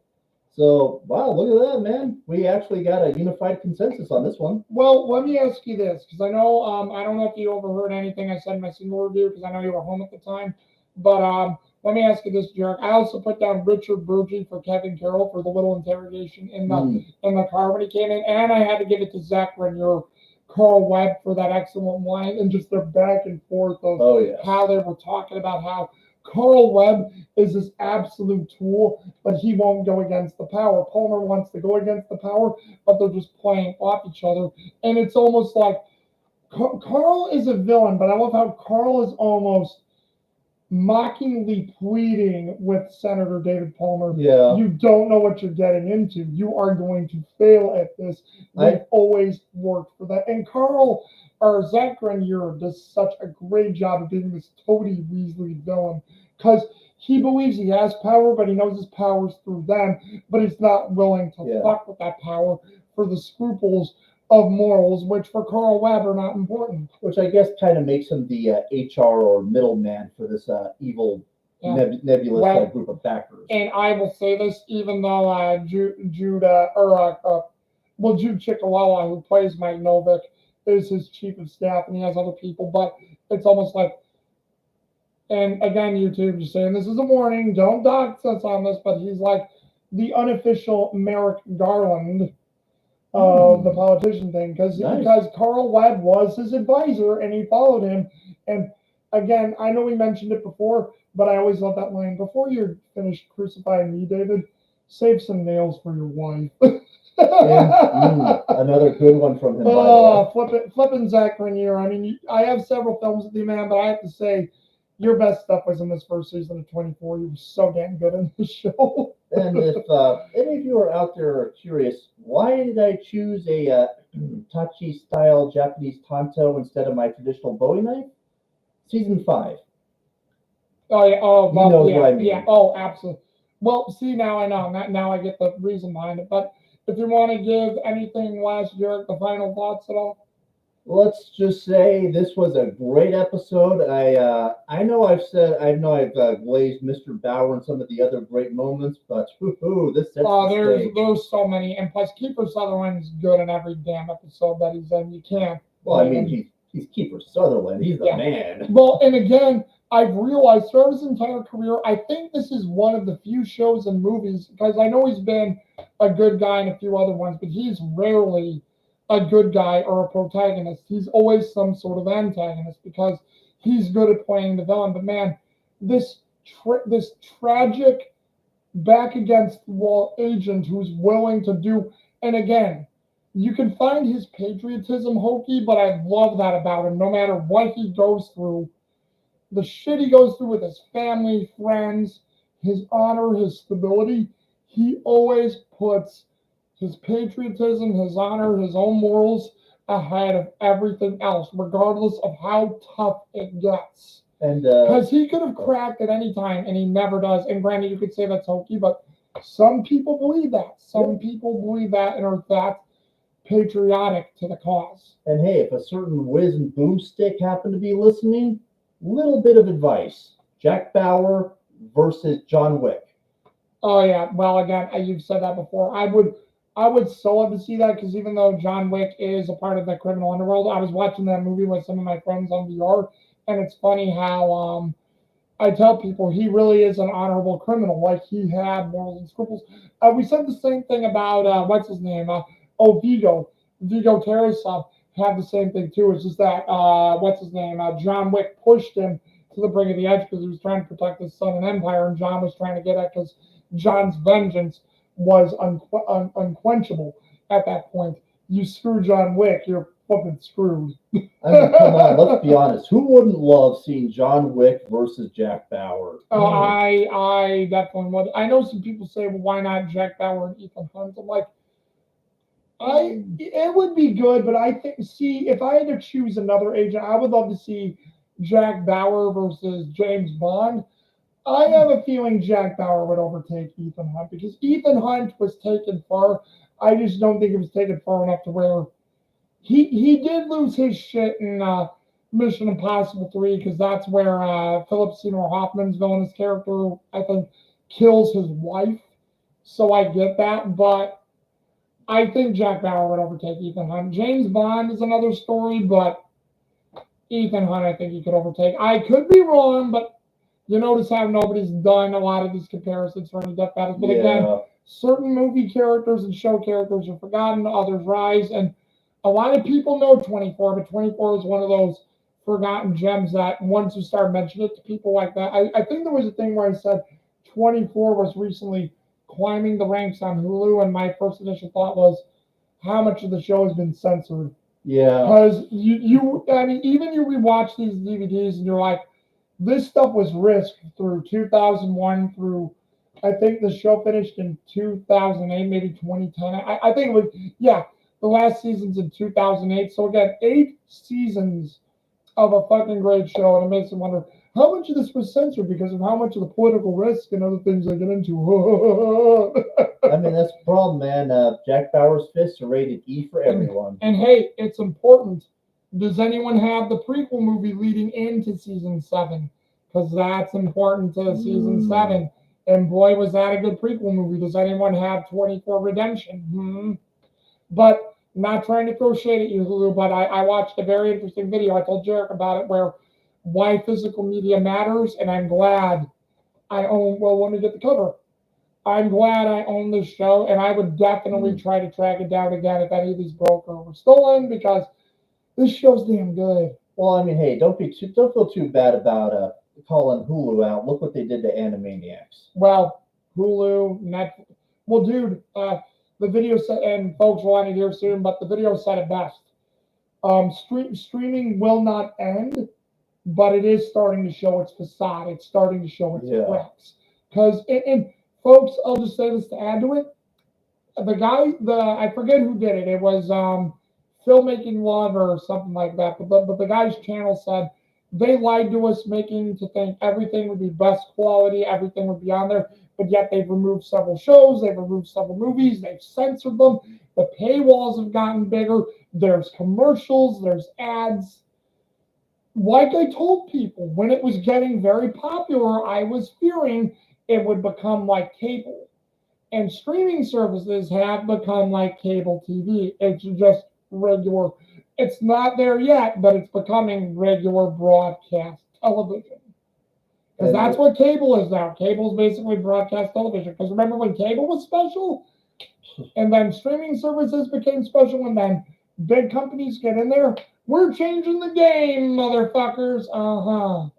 So, wow, look at that, man. We actually got a unified consensus on this one. Well, let me ask you this, because I know, I don't know if you overheard anything I said in my single review, because I know you were home at the time, but let me ask you this, Jherick. I also put down Richard Burgi for Kevin Carroll for the little interrogation in the car when he came in, and I had to give it to Zach Renier, Carl Webb for that excellent line, and just their back and forth of how they were talking about how Carl Webb is this absolute tool, but he won't go against the power. Palmer wants to go against the power, but they're just playing off each other. And it's almost like Carl is a villain, but I love how Carl is almost mockingly pleading with Senator David Palmer. Yeah. You don't know what you're getting into. You are going to fail at this. They've always worked for that. And Zach Grenier does such a great job of being this Toady Weasley villain because he believes he has power, but he knows his power's through them, but he's not willing to fuck with that power for the scruples of morals, which for Carl Webb are not important. Which I guess kind of makes him the HR or middleman for this evil nebulous group of backers. And I will say this, even though Jude Chickalala, who plays Mike Novick, is his chief of staff, and he has other people, but it's almost like, and again, YouTube, just saying this is a warning, don't dox us on this, but he's like the unofficial Merrick Garland of the politician thing, because Carl Webb was his advisor, and he followed him. And again, I know we mentioned it before, but I always love that line, before you're finished crucifying me, David, save some nails for your wife. Another good one from him. Flipping Zach Grenier. I mean, I have several films with you, man, but I have to say, your best stuff was in this first season of 24. You were so damn good in the show. And if any of you are out there curious, why did I choose a Tachi-style Japanese tanto instead of my traditional Bowie knife? Season 5. Oh, yeah. Oh, he knows what I mean. Yeah. Oh, absolutely. Well, see, now I know. Now I get the reason behind it. But if you want to give anything last year, the final thoughts at all? Let's just say this was a great episode. I know I've glazed Mr. Bauer and some of the other great moments, but this sets the stage. There's so many, and plus Kiefer Sutherland's good in every damn episode that he's in. You can't. Well, I mean, he's Kiefer Sutherland. He's the man. Well, and again, I've realized throughout his entire career, I think this is one of the few shows and movies, because I know he's been a good guy in a few other ones, but he's rarely a good guy or a protagonist. He's always some sort of antagonist because he's good at playing the villain. But man, this tragic back against the wall agent who's willing to do, and again, you can find his patriotism hokey, but I love that about him. No matter what he goes through, the shit he goes through with his family, friends, his honor, his stability, he always puts his patriotism, his honor, his own morals ahead of everything else, regardless of how tough it gets. And because he could have cracked at any time, and he never does. And granted, you could say that's hokey, but some people believe that. Some people believe that and are that patriotic to the cause. And hey, if a certain whiz and boomstick happen to be listening, little bit of advice: Jack Bauer versus John Wick. Oh yeah, well again, you've said that before. I would so love to see that, because even though John Wick is a part of the criminal underworld, I was watching that movie with some of my friends on VR, and it's funny how I tell people he really is an honorable criminal. Like, he had morals and scruples. We said the same thing about what's his name? Vigo Tarasov had the same thing too. It's just that what's his name? John Wick pushed him to the brink of the edge because he was trying to protect his son and empire, and John was trying to get at, because John's vengeance was unquenchable at that point. You screw John Wick, you're fucking screwed. I mean, come on, let's be honest. Who wouldn't love seeing John Wick versus Jack Bauer? I definitely would. I know some people say, well, why not Jack Bauer and Ethan Hunt? I'm like, it would be good, but I think, see, if I had to choose another agent, I would love to see Jack Bauer versus James Bond. I have a feeling Jack Bauer would overtake Ethan Hunt because Ethan Hunt was taken far. I just don't think it was taken far enough to where he did lose his shit in Mission Impossible 3 because that's where Philip Seymour Hoffman's villainous character, I think, kills his wife. So I get that, but I think Jack Bauer would overtake Ethan Hunt. James Bond is another story, but Ethan Hunt, I think he could overtake. I could be wrong, but you notice how nobody's done a lot of these comparisons for any death battles. But again, certain movie characters and show characters are forgotten, others rise. And a lot of people know 24, but 24 is one of those forgotten gems that once you start mentioning it to people like that, I think there was a thing where I said 24 was recently climbing the ranks on Hulu, and my first initial thought was how much of the show has been censored. Yeah. Because I mean, even you rewatch these DVDs and you're like, this stuff was risked through 2001 through, I think the show finished in 2008, maybe 2010. I think it was, yeah, the last season's in 2008. So again, 8 seasons of a fucking great show. And it makes you wonder how much of this was censored because of how much of the political risk and other things they get into. I mean, that's the problem, man. Jack Bauer's fists are rated E for everyone. And hey, it's important. Does anyone have the prequel movie leading into season 7? Because that's important to season 7. And boy, was that a good prequel movie. Does anyone have 24 Redemption? But not trying to throw shade at you, Hulu, but I watched a very interesting video. I told Jherick about it, where why physical media matters, and I'm glad I own. Well, let me get the cover. I'm glad I own this show, and I would definitely try to track it down again if any of these broke or were stolen because this show's damn good. Well, I mean, hey, don't feel too bad about calling Hulu out. Look what they did to Animaniacs. Well, Hulu, Netflix. Well, dude, the video set, and folks will want to hear soon, but the video said it best. Streaming will not end, but it is starting to show its facade. It's starting to show its cracks. Because, and folks, I'll just say this to add to it. The guy, I forget who did it. It was Filmmaking Love or something like that. But the guy's channel said they lied to us, making to think everything would be best quality, everything would be on there. But yet they've removed several shows, they've removed several movies, they've censored them. The paywalls have gotten bigger. There's commercials, there's ads. Like I told people, when it was getting very popular, I was fearing it would become like cable. And streaming services have become like cable TV. It's just regular. It's not there yet, but it's becoming regular broadcast television. Because that's what cable is now. Cable is basically broadcast television. Because remember when cable was special? And then streaming services became special, and then big companies get in there. We're changing the game, motherfuckers.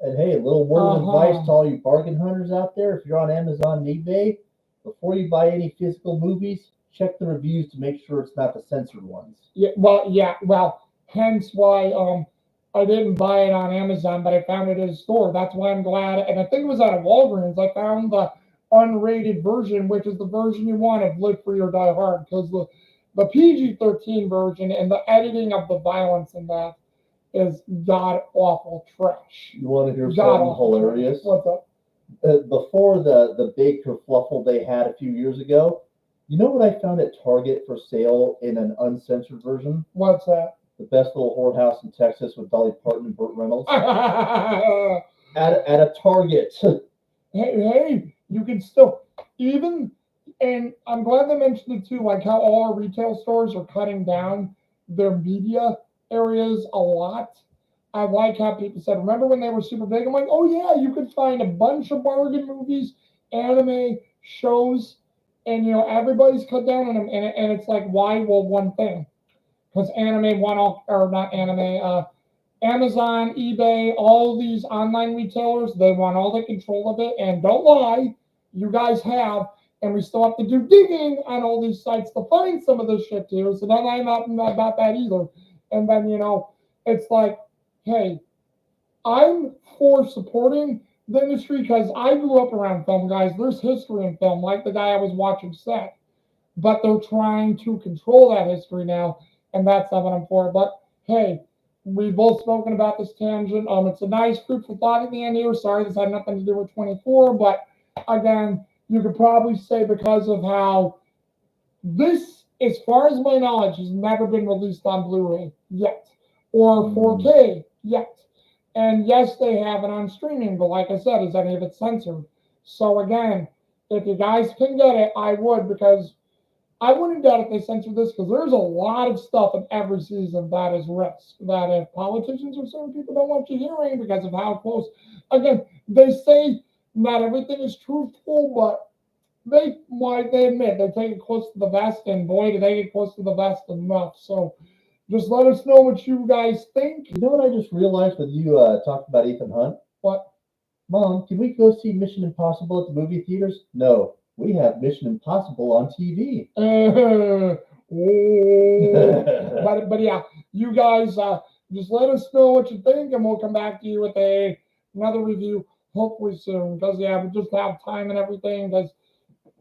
And hey, a little word of advice to all you bargain hunters out there. If you're on Amazon and eBay, before you buy any physical movies, check the reviews to make sure it's not the censored ones. Well, hence why I didn't buy it on Amazon, but I found it in a store. That's why I'm glad. And I think it was out of Walgreens. I found the unrated version, which is the version you want of Live Free or Die Hard, because the PG-13 version and the editing of the violence in that is god-awful trash. You want to hear something hilarious? What's up? Before the big kerfluffle they had a few years ago, you know what I found at Target for sale in an uncensored version? What's that? The Best Little Whorehouse in Texas with Dolly Parton and Burt Reynolds. at a Target. Hey, you can still, even, and I'm glad they mentioned it too, like how all our retail stores are cutting down their media areas a lot. I like how people said, remember when they were super big? I'm like, oh yeah, you could find a bunch of bargain movies, anime, shows, and everybody's cut down on them. And it's like, why? Well, one thing. Because anime won all, or not anime, Amazon, eBay, all these online retailers, they want all the control of it. And don't lie, you guys have, and we still have to do digging on all these sites to find some of this shit too. So don't lie about that either. And then, it's like, hey, I'm for supporting the industry because I grew up around film, guys. There's history in film, like the guy I was watching said, but they're trying to control that history now, and that's not what I'm for. But hey, we've both spoken about this tangent. It's a nice fruitful thought at the end here. Sorry, this had nothing to do with 24, but again, you could probably say because of how this, as far as my knowledge, has never been released on Blu-ray yet or 4K yet. And yes, they have it on streaming, but like I said, is any of it censored? So again, if you guys can get it, I would, because I wouldn't doubt if they censor this, because there's a lot of stuff in every season that is risk. That if politicians or certain people don't want you hearing because of how close, again, they say not everything is truthful, but they admit they take it close to the vest, and boy, do they get close to the vest enough. So just let us know what you guys think. You know what I just realized when you talked about Ethan Hunt? What? Mom, can we go see Mission Impossible at the movie theaters? No, we have Mission Impossible on TV. But yeah, you guys just let us know what you think, and we'll come back to you with another review hopefully soon. Because yeah, we just have time and everything. Because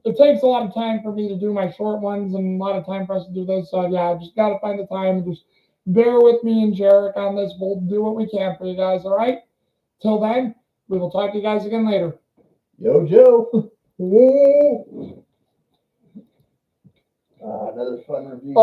it takes a lot of time for me to do my short ones, and a lot of time for us to do this. So yeah, I just gotta find the time, and just bear with me and Jherick on this. We'll do what we can for you guys. All right. Till then, we will talk to you guys again later. Yo, Joe. Whoa. Another fun review.